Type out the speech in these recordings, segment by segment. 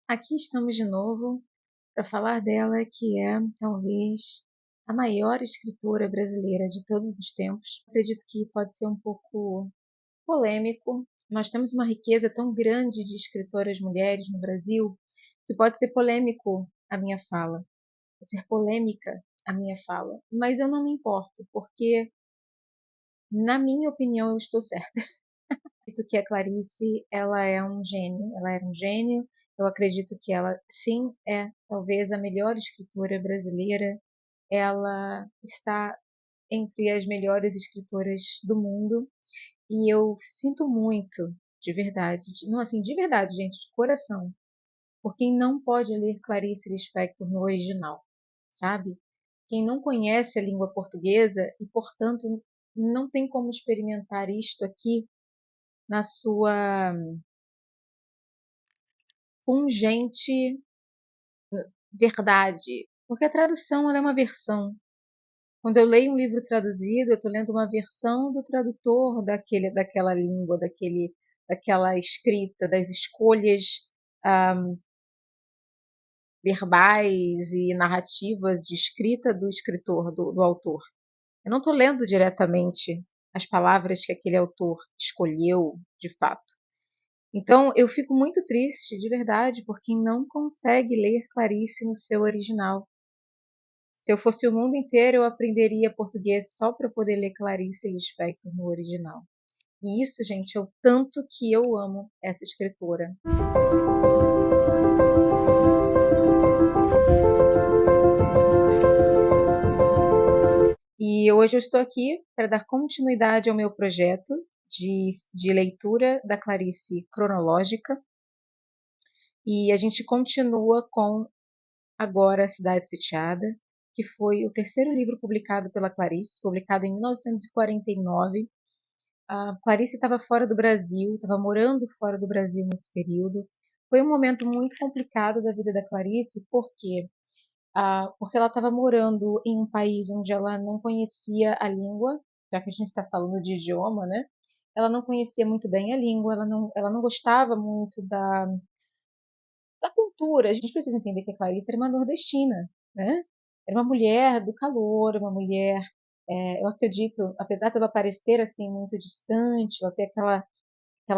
Aqui estamos de novo para falar dela, que é talvez a maior escritora brasileira de todos os tempos. Acredito que pode ser um pouco polêmico. Nós temos uma riqueza tão grande de escritoras mulheres no Brasil que pode ser polêmico a minha fala, pode ser polêmica a minha fala, mas eu não me importo, porque, na minha opinião, eu estou certa. Acredito que a Clarice, ela é um gênio, ela era um gênio. Eu acredito que ela, sim, é talvez a melhor escritora brasileira. Ela está entre as melhores escritoras do mundo e eu sinto muito, de verdade, não assim, de verdade, gente, de coração, por quem não pode ler Clarice Lispector no original, sabe? Quem não conhece a língua portuguesa e, portanto, não tem como experimentar isto aqui na sua pungente verdade, porque a tradução ela é uma versão. Quando eu leio um livro traduzido, eu estou lendo uma versão do tradutor daquela língua, daquela escrita, das escolhas ah, verbais e narrativas de escrita do escritor, do autor. Eu não estou lendo diretamente as palavras que aquele autor escolheu de fato. Então, eu fico muito triste, de verdade, por quem não consegue ler Clarice no seu original. Se eu fosse o mundo inteiro, eu aprenderia português só para poder ler Clarice Lispector no original. E isso, gente, é o tanto que eu amo essa escritora. E hoje eu estou aqui para dar continuidade ao meu projeto de leitura da Clarice cronológica. E a gente continua com agora Cidade Sitiada, que foi o terceiro livro publicado pela Clarice, publicado em 1949. A Clarice estava fora do Brasil, estava morando fora do Brasil nesse período. Foi um momento muito complicado da vida da Clarice, porque ela estava morando em um país onde ela não conhecia a língua, já que a gente está falando de idioma, né? Ela não conhecia muito bem a língua, ela não gostava muito da cultura. A gente precisa entender que a Clarice era uma nordestina, né? Era uma mulher do calor, uma mulher, eu acredito, apesar dela parecer assim muito distante, ela ter aquela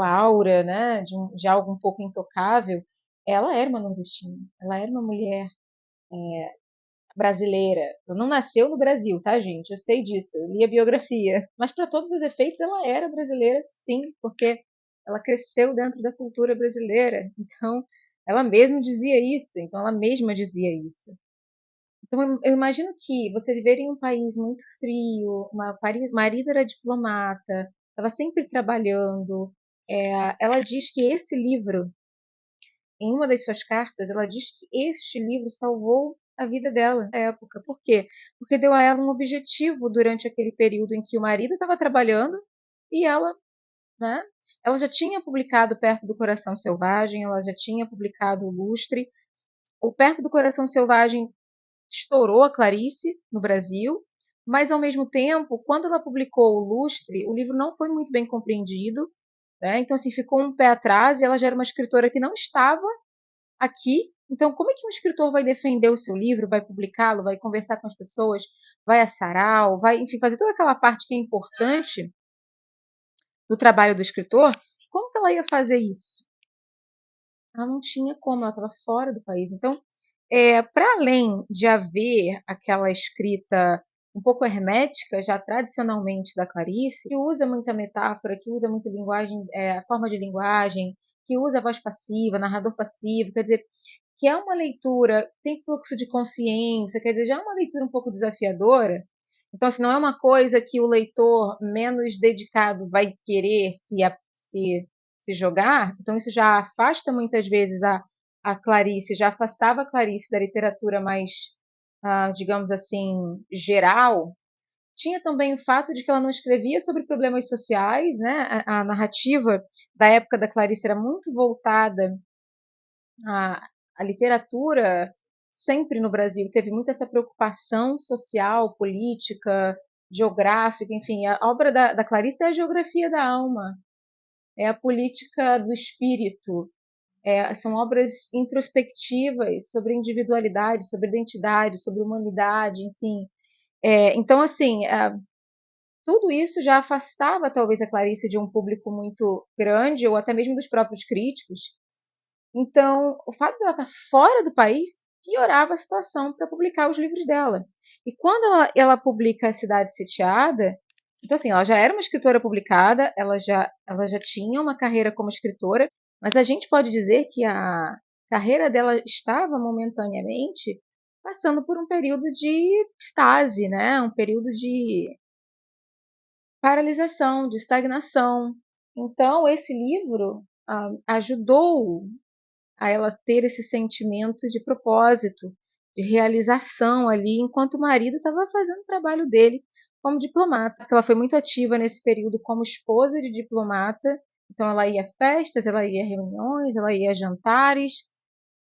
aura, né, de algo um pouco intocável, ela era uma nordestina, ela era uma mulher brasileira. Ela não nasceu no Brasil, tá, gente? Eu sei disso, eu li a biografia. Mas para todos os efeitos, ela era brasileira, sim, porque ela cresceu dentro da cultura brasileira. Então, ela mesma dizia isso. Então, ela mesma dizia isso. Então, eu imagino que você viver em um país muito frio, marido era diplomata, estava sempre trabalhando. Ela diz que esse livro, em uma das suas cartas, ela diz que este livro salvou a vida dela na época. Por quê? Porque deu a ela um objetivo durante aquele período em que o marido estava trabalhando e ela, né? Ela já tinha publicado Perto do Coração Selvagem, ela já tinha publicado O Lustre. O Perto do Coração Selvagem estourou a Clarice no Brasil, mas ao mesmo tempo, quando ela publicou O Lustre, o livro não foi muito bem compreendido, né? Então assim, ficou um pé atrás e ela já era uma escritora que não estava aqui. Então, como é que um escritor vai defender o seu livro, vai publicá-lo, vai conversar com as pessoas, vai a sarau, vai, enfim, fazer toda aquela parte que é importante do trabalho do escritor? Como que ela ia fazer isso? Ela não tinha como, ela estava fora do país. Então, para além de haver aquela escrita um pouco hermética, já tradicionalmente da Clarice, que usa muita metáfora, que usa muita linguagem, a forma de linguagem, que usa a voz passiva, narrador passivo, quer dizer, que é uma leitura, tem fluxo de consciência, quer dizer, já é uma leitura um pouco desafiadora. Então, assim, não é uma coisa que o leitor menos dedicado vai querer se jogar. Então, isso já afasta muitas vezes a Clarice, já afastava a Clarice da literatura mais, digamos assim, geral. Tinha também o fato de que ela não escrevia sobre problemas sociais, né? A narrativa da época da Clarice era muito voltada a, a literatura sempre no Brasil teve muito essa preocupação social, política, geográfica, enfim, a obra da Clarice é a geografia da alma, é a política do espírito, São obras introspectivas sobre individualidade, sobre identidade, sobre humanidade, enfim. Então, assim, tudo isso já afastava talvez a Clarice de um público muito grande, ou até mesmo dos próprios críticos. Então, o fato dela estar fora do país piorava a situação para publicar os livros dela. E quando ela publica A Cidade Sitiada, então assim, ela já era uma escritora publicada, ela já tinha uma carreira como escritora, mas a gente pode dizer que a carreira dela estava momentaneamente passando por um período de estase, né? Um período de paralisação, de estagnação. Então, esse livro ajudou a ela ter esse sentimento de propósito, de realização ali, enquanto o marido estava fazendo o trabalho dele como diplomata. Ela foi muito ativa nesse período como esposa de diplomata, então ela ia a festas, ela ia a reuniões, ela ia a jantares.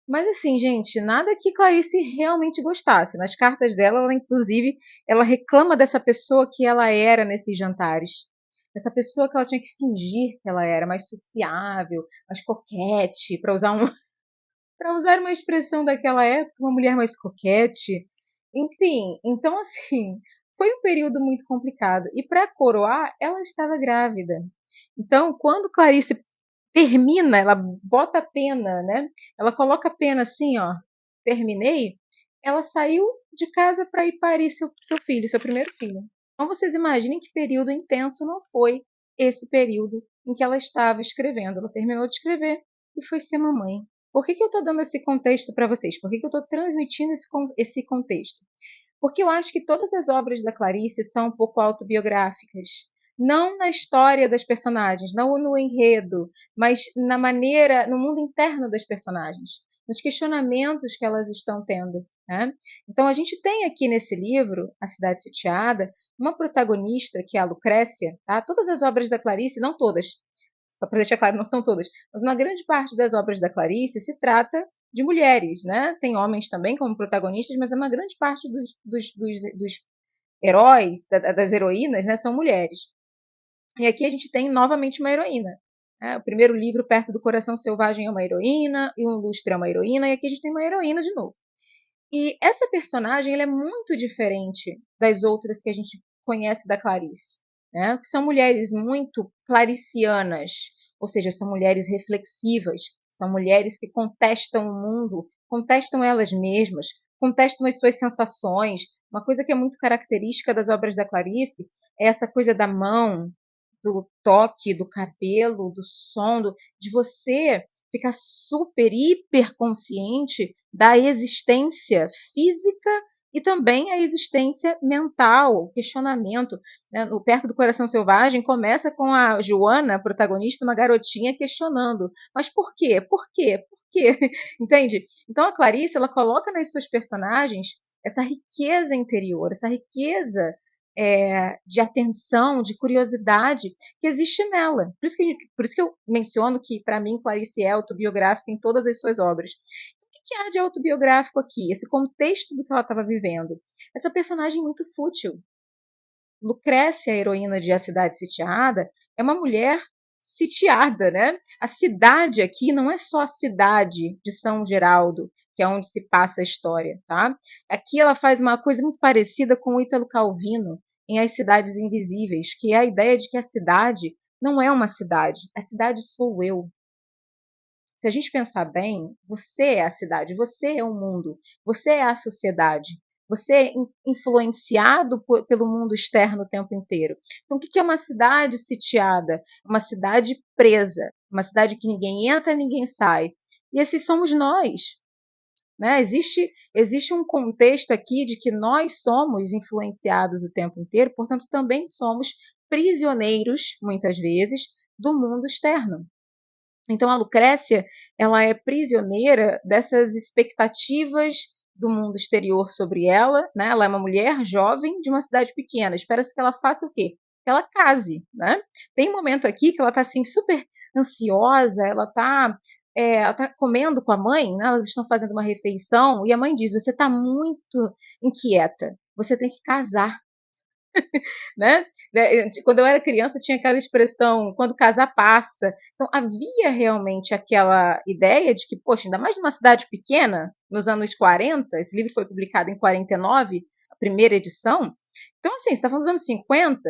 Mas assim, gente, nada que Clarice realmente gostasse. Nas cartas dela, ela inclusive, ela reclama dessa pessoa que ela era nesses jantares. Essa pessoa que ela tinha que fingir que ela era mais sociável, mais coquete, para usar uma expressão daquela época, uma mulher mais coquete. Enfim, então assim, foi um período muito complicado. E para coroar, ela estava grávida. Então, quando Clarice termina, ela bota a pena, né? Ela coloca a pena assim, ó, terminei. Ela saiu de casa para ir parir seu filho, seu primeiro filho. Então vocês imaginem que período intenso não foi esse período em que ela estava escrevendo. Ela terminou de escrever e foi ser mamãe. Por que eu estou dando esse contexto para vocês? Por que eu estou transmitindo esse contexto? Porque eu acho que todas as obras da Clarice são um pouco autobiográficas. Não na história das personagens, não no enredo, mas na maneira, no mundo interno das personagens, nos questionamentos que elas estão tendo. Né? Então a gente tem aqui nesse livro, A Cidade Sitiada, uma protagonista que é a Lucrécia. Tá? Todas as obras da Clarice, não todas, só para deixar claro, não são todas, mas uma grande parte das obras da Clarice se trata de mulheres, né? Tem homens também como protagonistas, mas uma grande parte dos heróis, das heroínas, né, são mulheres. E aqui a gente tem novamente uma heroína. Né? O primeiro livro, Perto do Coração Selvagem, é uma heroína, e o Lustre é uma heroína, e aqui a gente tem uma heroína de novo. E essa personagem ela é muito diferente das outras que a gente conhece da Clarice, né? Que são mulheres muito claricianas, ou seja, são mulheres reflexivas, são mulheres que contestam o mundo, contestam elas mesmas, contestam as suas sensações. Uma coisa que é muito característica das obras da Clarice é essa coisa da mão, do toque, do cabelo, do som, de você ficar super, hiper consciente da existência física e também a existência mental, o questionamento. Né? No Perto do Coração Selvagem começa com a Joana, a protagonista, uma garotinha questionando. Mas por quê? Por quê? Por quê? Entende? Então a Clarice ela coloca nas suas personagens essa riqueza interior, essa riqueza de atenção, de curiosidade que existe nela. Por isso que eu menciono que, para mim, Clarice é autobiográfica em todas as suas obras. O que há de autobiográfico aqui? Esse contexto do que ela estava vivendo. Essa personagem muito fútil. Lucrécia, a heroína de A Cidade Sitiada, é uma mulher sitiada, né? A cidade aqui não é só a cidade de São Geraldo, que é onde se passa a história, tá? Aqui ela faz uma coisa muito parecida com o Ítalo Calvino em As Cidades Invisíveis, que é a ideia de que a cidade não é uma cidade, a cidade sou eu. Se a gente pensar bem, você é a cidade, você é o mundo, você é a sociedade. Você é influenciado pelo mundo externo o tempo inteiro. Então, o que é uma cidade sitiada? Uma cidade presa, uma cidade que ninguém entra, ninguém sai. E esses somos nós. Né? Existe um contexto aqui de que nós somos influenciados o tempo inteiro, portanto, também somos prisioneiros, muitas vezes, do mundo externo. Então a Lucrécia, ela é prisioneira dessas expectativas do mundo exterior sobre ela, né? Ela é uma mulher jovem de uma cidade pequena. Espera-se que ela faça o quê? Que ela case, né? Tem um momento aqui que ela está assim super ansiosa, ela tá comendo com a mãe, né? Elas estão fazendo uma refeição e a mãe diz: "Você está muito inquieta. Você tem que casar." né? Quando eu era criança tinha aquela expressão, quando casar passa. Então havia realmente aquela ideia de que, poxa, ainda mais numa cidade pequena, nos anos 40, esse livro foi publicado em 49, a primeira edição. Então, assim, você está falando dos anos 50,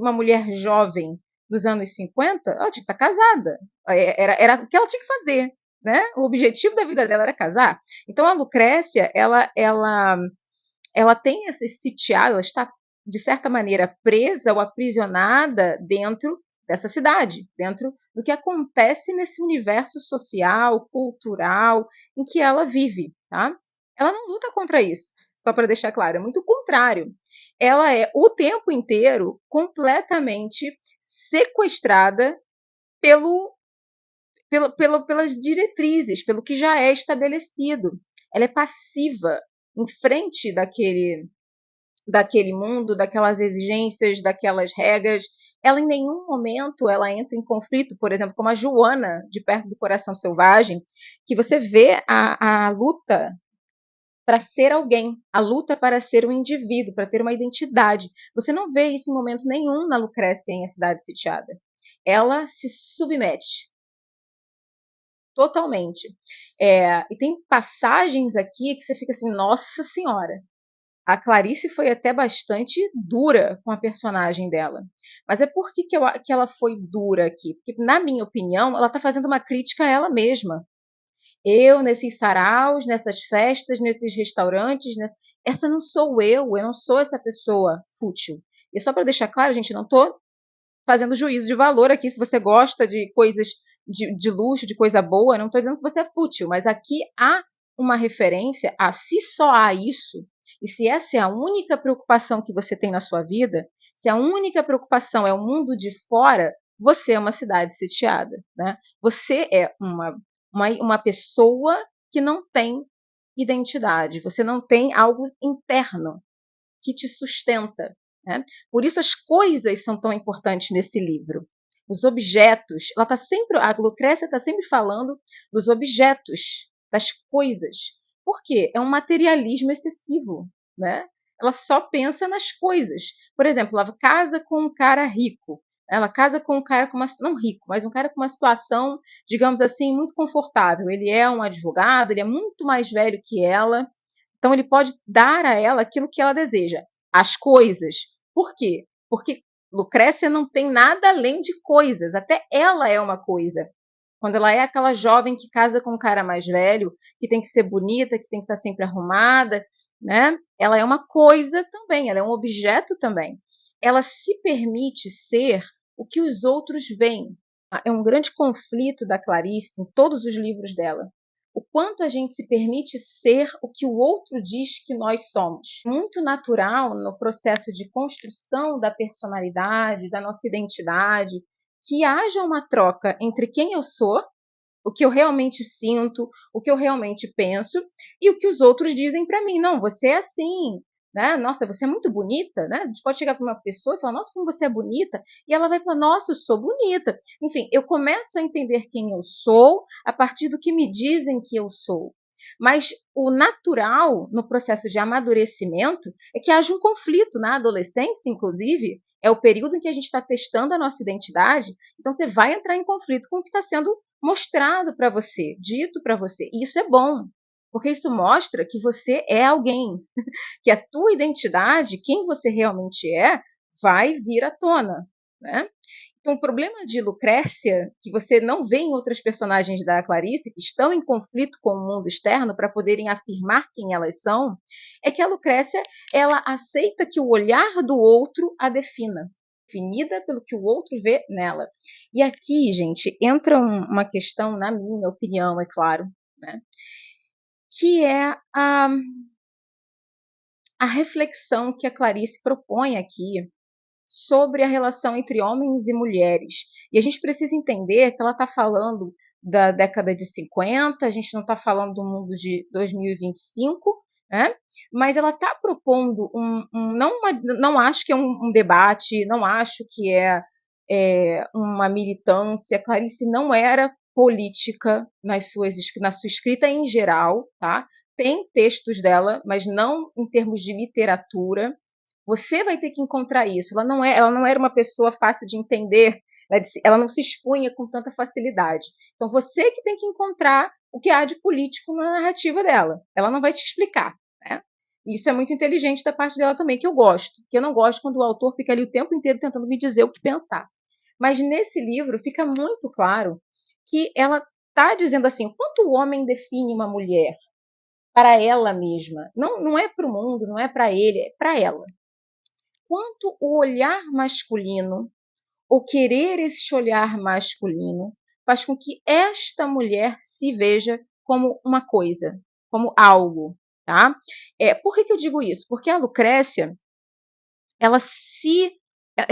uma mulher jovem dos anos 50, ela tinha que estar casada. Era o que ela tinha que fazer. Né? O objetivo da vida dela era casar. Então a Lucrécia, ela tem esse sitiado, ela está, de certa maneira, presa ou aprisionada dentro dessa cidade, dentro do que acontece nesse universo social, cultural, em que ela vive. Tá? Ela não luta contra isso, só para deixar claro, é muito o contrário. Ela é o tempo inteiro completamente sequestrada pelo, pelas diretrizes, pelo que já é estabelecido. Ela é passiva em frente daquele mundo, daquelas exigências, daquelas regras. Ela em nenhum momento ela entra em conflito, por exemplo, como a Joana, de Perto do Coração Selvagem, que você vê a luta para ser alguém, a luta para ser um indivíduo, para ter uma identidade. Você não vê isso em momento nenhum na Lucrécia em A Cidade Sitiada. Ela se submete totalmente. E tem passagens aqui que você fica assim, nossa senhora, a Clarice foi até bastante dura com a personagem dela. Mas é por que ela foi dura aqui? Porque, na minha opinião, ela está fazendo uma crítica a ela mesma. Eu, nesses saraus, nessas festas, nesses restaurantes, né? Essa não sou eu não sou essa pessoa fútil. E só para deixar claro, gente, não estou fazendo juízo de valor aqui. Se você gosta de coisas de luxo, de coisa boa, não estou dizendo que você é fútil, mas aqui há uma referência a se só há isso, e se essa é a única preocupação que você tem na sua vida, se a única preocupação é o mundo de fora, você é uma cidade sitiada. Né? Você é uma pessoa que não tem identidade, você não tem algo interno que te sustenta. Né? Por isso as coisas são tão importantes nesse livro. Os objetos, a Lucrécia está sempre falando dos objetos, das coisas. Por quê? É um materialismo excessivo, né? Ela só pensa nas coisas. Por exemplo, ela casa com um cara rico. Ela casa com um cara com uma, não rico, mas um cara com uma situação, digamos assim, muito confortável. Ele é um advogado, ele é muito mais velho que ela, então ele pode dar a ela aquilo que ela deseja, as coisas. Por quê? Porque Lucrécia não tem nada além de coisas, até ela é uma coisa. Quando ela é aquela jovem que casa com um cara mais velho, que tem que ser bonita, que tem que estar sempre arrumada, né? Ela é uma coisa também, ela é um objeto também. Ela se permite ser o que os outros veem. É um grande conflito da Clarice em todos os livros dela. O quanto a gente se permite ser o que o outro diz que nós somos. Muito natural no processo de construção da personalidade, da nossa identidade, que haja uma troca entre quem eu sou, o que eu realmente sinto, o que eu realmente penso e o que os outros dizem para mim. Não, você é assim, né? Nossa, você é muito bonita, né? A gente pode chegar para uma pessoa e falar, nossa, como você é bonita, e ela vai falar, nossa, eu sou bonita. Enfim, eu começo a entender quem eu sou a partir do que me dizem que eu sou. Mas o natural no processo de amadurecimento é que haja um conflito na adolescência, inclusive, é o período em que a gente está testando a nossa identidade, então você vai entrar em conflito com o que está sendo mostrado para você, dito para você. E isso é bom, porque isso mostra que você é alguém, que a tua identidade, quem você realmente é, vai vir à tona. Né? Então, o problema de Lucrécia, que você não vê em outras personagens da Clarice, que estão em conflito com o mundo externo para poderem afirmar quem elas são, é que a Lucrécia ela aceita que o olhar do outro a defina, definida pelo que o outro vê nela. E aqui, gente, entra uma questão, na minha opinião, é claro, né, que é a reflexão que a Clarice propõe aqui sobre a relação entre homens e mulheres. E a gente precisa entender que ela está falando da década de 50, a gente não está falando do mundo de 2025, né? Mas ela está propondo não acho que é um debate, não acho que é uma militância. Clarice não era política na sua escrita em geral, tá? Tem textos dela, mas não em termos de literatura. Você vai ter que encontrar isso. Ela não era uma pessoa fácil de entender, ela não se expunha com tanta facilidade. Então você que tem que encontrar o que há de político na narrativa dela. Ela não vai te explicar, né? E isso é muito inteligente da parte dela também, que eu gosto. Que eu não gosto quando o autor fica ali o tempo inteiro tentando me dizer o que pensar. Mas nesse livro fica muito claro que ela está dizendo assim: quanto o homem define uma mulher para ela mesma, não é para o mundo, não é para ele, é para ela. Quanto o olhar masculino, ou querer este olhar masculino, faz com que esta mulher se veja como uma coisa, como algo, tá? Por que eu digo isso? Porque a Lucrécia, ela se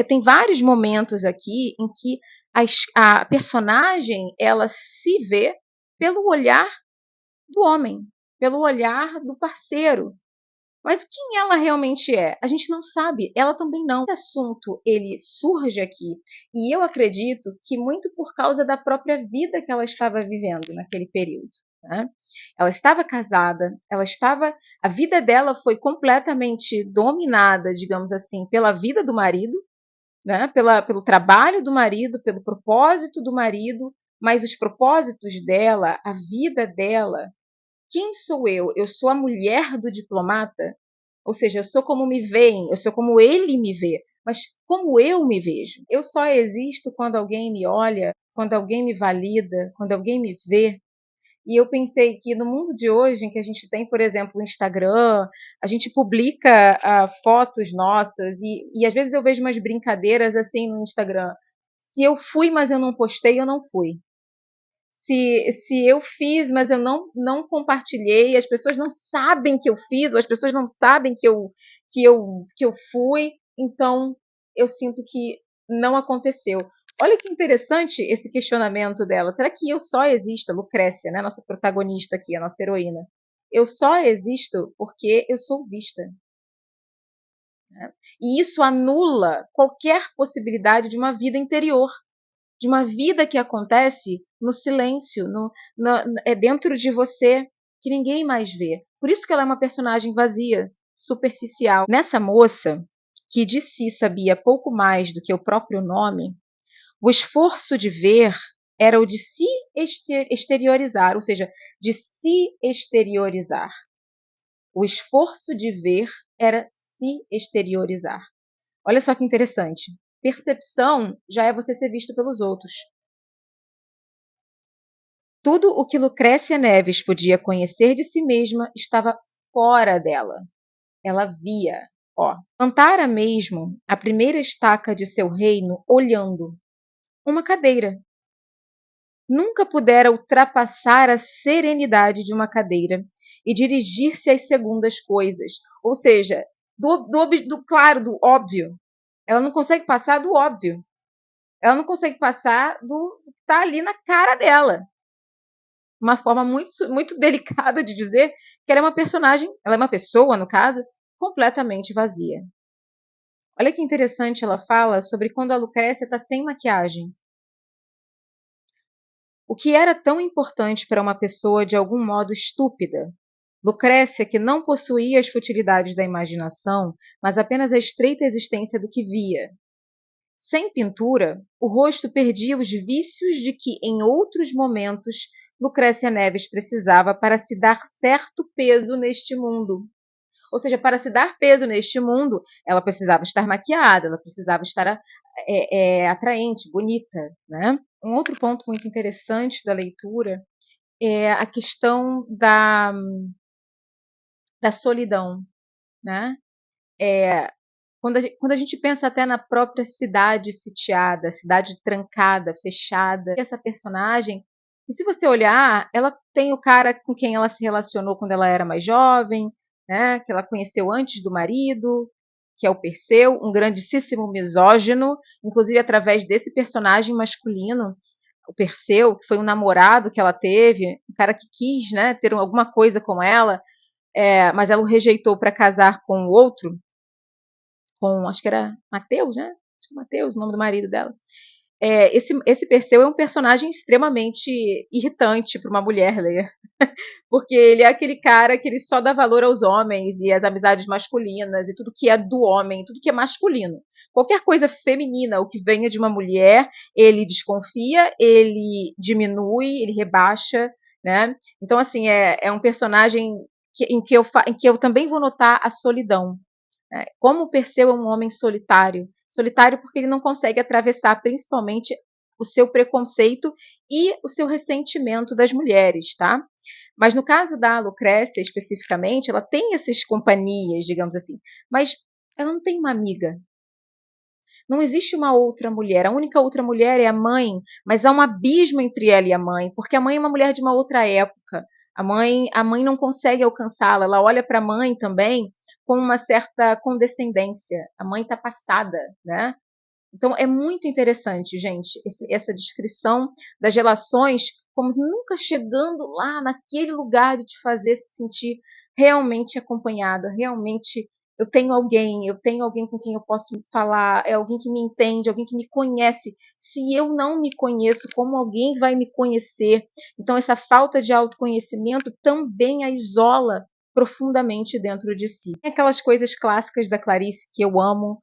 tem vários momentos aqui em que a personagem ela se vê pelo olhar do homem, pelo olhar do parceiro. Mas quem ela realmente é? A gente não sabe, ela também não. Esse assunto ele surge aqui e eu acredito que muito por causa da própria vida que ela estava vivendo naquele período. Né? Ela estava casada, a vida dela foi completamente dominada, digamos assim, pela vida do marido, né? Pelo trabalho do marido, pelo propósito do marido, mas os propósitos dela, a vida dela, quem sou eu? Eu sou a mulher do diplomata? Ou seja, eu sou como me veem, eu sou como ele me vê, mas como eu me vejo? Eu só existo quando alguém me olha, quando alguém me valida, quando alguém me vê. E eu pensei que no mundo de hoje, em que a gente tem, por exemplo, o Instagram, a gente publica fotos nossas, e às vezes eu vejo umas brincadeiras assim no Instagram. Se eu fui, mas eu não postei, eu não fui. Se eu fiz, mas eu não compartilhei, as pessoas não sabem que eu fiz, ou as pessoas não sabem que eu fui, então eu sinto que não aconteceu. Olha que interessante esse questionamento dela. Será que eu só existo, a Lucrécia, né, nossa protagonista aqui, a nossa heroína? Eu só existo porque eu sou vista. Né? E isso anula qualquer possibilidade de uma vida interior, de uma vida que acontece no silêncio, é dentro de você, que ninguém mais vê. Por isso que ela é uma personagem vazia, superficial. Nessa moça, que de si sabia pouco mais do que o próprio nome, o esforço de ver era o de se exteriorizar, ou seja, de se exteriorizar. O esforço de ver era se exteriorizar. Olha só que interessante. Percepção já é você ser visto pelos outros. Tudo o que Lucrécia Neves podia conhecer de si mesma estava fora dela. Ela via, plantara mesmo a primeira estaca de seu reino olhando uma cadeira. Nunca pudera ultrapassar a serenidade de uma cadeira e dirigir-se às segundas coisas, ou seja, do claro, do óbvio. Ela não consegue passar do óbvio. Ela não consegue passar do que está ali na cara dela. Uma forma muito, muito delicada de dizer que ela é uma personagem, ela é uma pessoa, no caso, completamente vazia. Olha que interessante, ela fala sobre quando a Lucrécia está sem maquiagem. O que era tão importante para uma pessoa de algum modo estúpida? Lucrécia, que não possuía as futilidades da imaginação, mas apenas a estreita existência do que via. Sem pintura, o rosto perdia os vícios de que, em outros momentos, Lucrécia Neves precisava para se dar certo peso neste mundo. Ou seja, para se dar peso neste mundo, ela precisava estar maquiada, ela precisava estar atraente, bonita. Né? Um outro ponto muito interessante da leitura é a questão da solidão. Né? Quando a gente pensa até na própria cidade sitiada, cidade trancada, fechada, essa personagem, e se você olhar, ela tem o cara com quem ela se relacionou quando ela era mais jovem, né, que ela conheceu antes do marido, que é o Perseu, um grandíssimo misógino, inclusive através desse personagem masculino, o Perseu, que foi um namorado que ela teve, um cara que quis, né, ter alguma coisa com ela, mas ela o rejeitou para casar com o outro, com, acho que era Mateus, né? Acho que Mateus, o nome do marido dela. Esse Perseu é um personagem extremamente irritante para uma mulher ler, porque ele é aquele cara que ele só dá valor aos homens e às amizades masculinas e tudo que é do homem, tudo que é masculino. Qualquer coisa feminina, o que venha de uma mulher, ele desconfia, ele diminui, ele rebaixa, né? Então, assim, é um personagem em que eu também vou notar a solidão. Né? Como o Perseu é um homem solitário. Solitário porque ele não consegue atravessar principalmente o seu preconceito e o seu ressentimento das mulheres, tá? Mas no caso da Lucrécia, especificamente, ela tem essas companhias, digamos assim, mas ela não tem uma amiga. Não existe uma outra mulher. A única outra mulher é a mãe, mas há um abismo entre ela e a mãe, porque a mãe é uma mulher de uma outra época. A mãe não consegue alcançá-la. Ela olha para a mãe também com uma certa condescendência. A mãe está passada, né? Então é muito interessante, gente, essa descrição das relações, como nunca chegando lá naquele lugar de te fazer se sentir realmente acompanhada, realmente eu tenho alguém com quem eu posso falar, é alguém que me entende, alguém que me conhece. Se eu não me conheço, como alguém vai me conhecer? Então essa falta de autoconhecimento também a isola profundamente dentro de si. Tem aquelas coisas clássicas da Clarice que eu amo,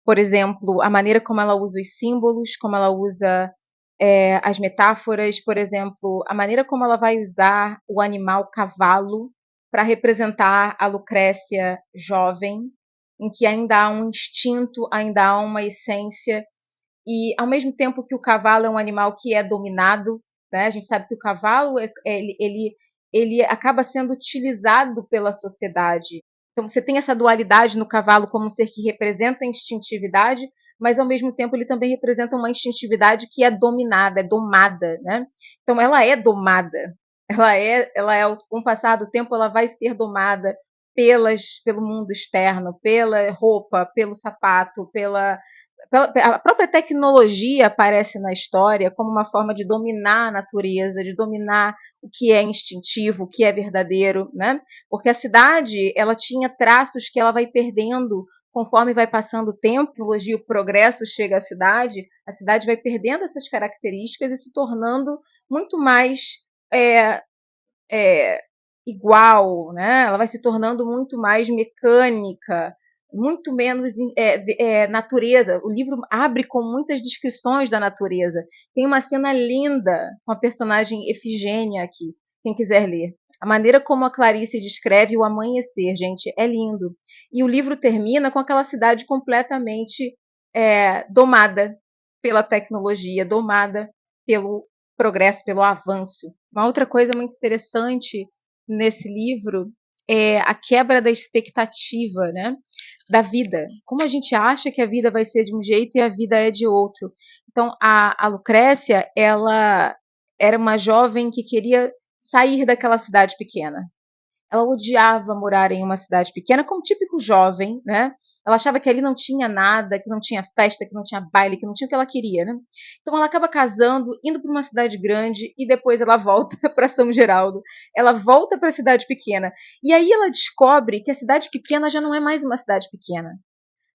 por exemplo, a maneira como ela usa os símbolos, como ela usa as metáforas, por exemplo, a maneira como ela vai usar o animal cavalo para representar a Lucrécia jovem, em que ainda há um instinto, ainda há uma essência, e ao mesmo tempo que o cavalo é um animal que é dominado, né? A gente sabe que o cavalo ele acaba sendo utilizado pela sociedade. Então você tem essa dualidade no cavalo como um ser que representa a instintividade, mas ao mesmo tempo ele também representa uma instintividade que é dominada, é domada, né? Então ela é domada, com o passar do tempo ela vai ser domada pelo mundo externo, pela roupa, pelo sapato, a própria tecnologia aparece na história como uma forma de dominar a natureza, de dominar o que é instintivo, o que é verdadeiro, né? Porque a cidade, ela tinha traços que ela vai perdendo conforme vai passando o tempo, a tecnologia, o progresso chega à cidade, a cidade vai perdendo essas características e se tornando muito mais é, é, igual, né? Ela vai se tornando muito mais mecânica, muito menos natureza. O livro abre com muitas descrições da natureza. Tem uma cena linda com a personagem Efigênia aqui, quem quiser ler. A maneira como a Clarice descreve o amanhecer, gente, é lindo. E o livro termina com aquela cidade completamente domada pela tecnologia, domada pelo progresso, pelo avanço. Uma outra coisa muito interessante nesse livro é a quebra da expectativa, né, da vida. Como a gente acha que a vida vai ser de um jeito e a vida é de outro. Então, a Lucrécia, ela era uma jovem que queria sair daquela cidade pequena. Ela odiava morar em uma cidade pequena, como típico jovem, né? Ela achava que ali não tinha nada, que não tinha festa, que não tinha baile, que não tinha o que ela queria, né? Então ela acaba casando, indo para uma cidade grande e depois ela volta para São Geraldo. Ela volta para a cidade pequena. E aí ela descobre que a cidade pequena já não é mais uma cidade pequena.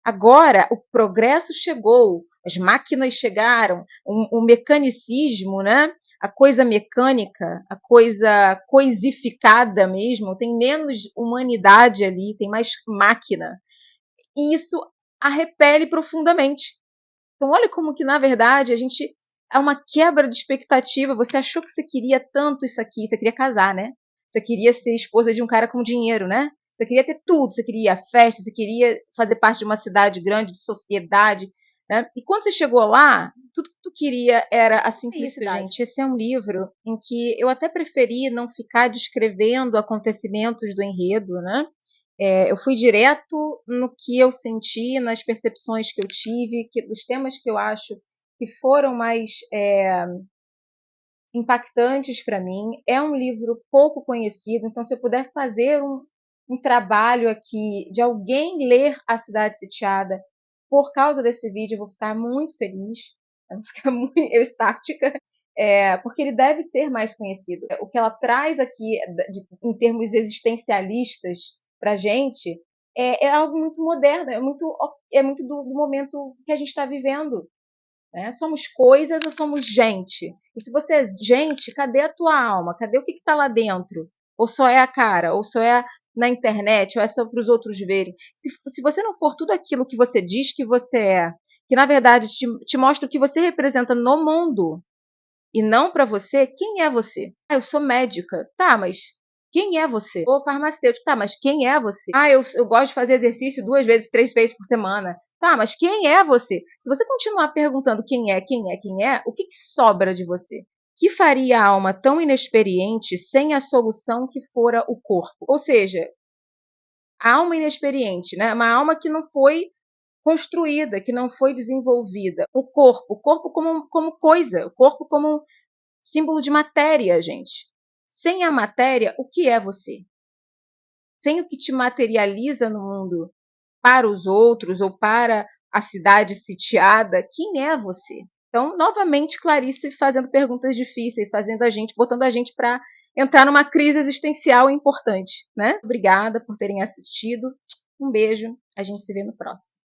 Agora o progresso chegou, as máquinas chegaram, o mecanicismo, né? A coisa mecânica, a coisa coisificada mesmo, tem menos humanidade ali, tem mais máquina. E isso a repele profundamente. Então, olha como que, na verdade, a gente é uma quebra de expectativa. Você achou que você queria tanto isso aqui, você queria casar, né? Você queria ser esposa de um cara com dinheiro, né? Você queria ter tudo, você queria festa, você queria fazer parte de uma cidade grande, de sociedade, né? E quando você chegou lá, tudo que tu queria era a simplicidade. Isso, gente. Esse é um livro em que eu até preferi não ficar descrevendo acontecimentos do enredo, né? Eu fui direto no que eu senti, nas percepções que eu tive, dos temas que eu acho que foram mais impactantes para mim. É um livro pouco conhecido, então se eu puder fazer um trabalho aqui de alguém ler A Cidade Sitiada por causa desse vídeo, eu vou ficar muito feliz, eu vou ficar muito estática, porque ele deve ser mais conhecido. O que ela traz aqui em termos existencialistas para a gente é algo muito moderno, é muito do momento que a gente está vivendo. né? Somos coisas ou somos gente? E se você é gente, cadê a tua alma? Cadê o que está lá dentro? Ou só é a cara? Ou só é na internet? Ou é só para os outros verem? Se você não for tudo aquilo que você diz que você é, que na verdade te mostra o que você representa no mundo, e não para você, quem é você? Ah, eu sou médica. Tá, mas quem é você? Ou farmacêutico. Tá, mas quem é você? Ah, eu gosto de fazer exercício 2 vezes, 3 vezes por semana. Tá, mas quem é você? Se você continuar perguntando quem é, o que sobra de você? Que faria a alma tão inexperiente sem a solução que fora o corpo? Ou seja, a alma inexperiente, né? Uma alma que não foi construída, que não foi desenvolvida. O corpo como coisa, o corpo como símbolo de matéria, gente. Sem a matéria, o que é você? Sem o que te materializa no mundo para os outros ou para a cidade sitiada, quem é você? Então, novamente, Clarice fazendo perguntas difíceis, botando a gente para entrar numa crise existencial importante, né? Obrigada por terem assistido. Um beijo, a gente se vê no próximo.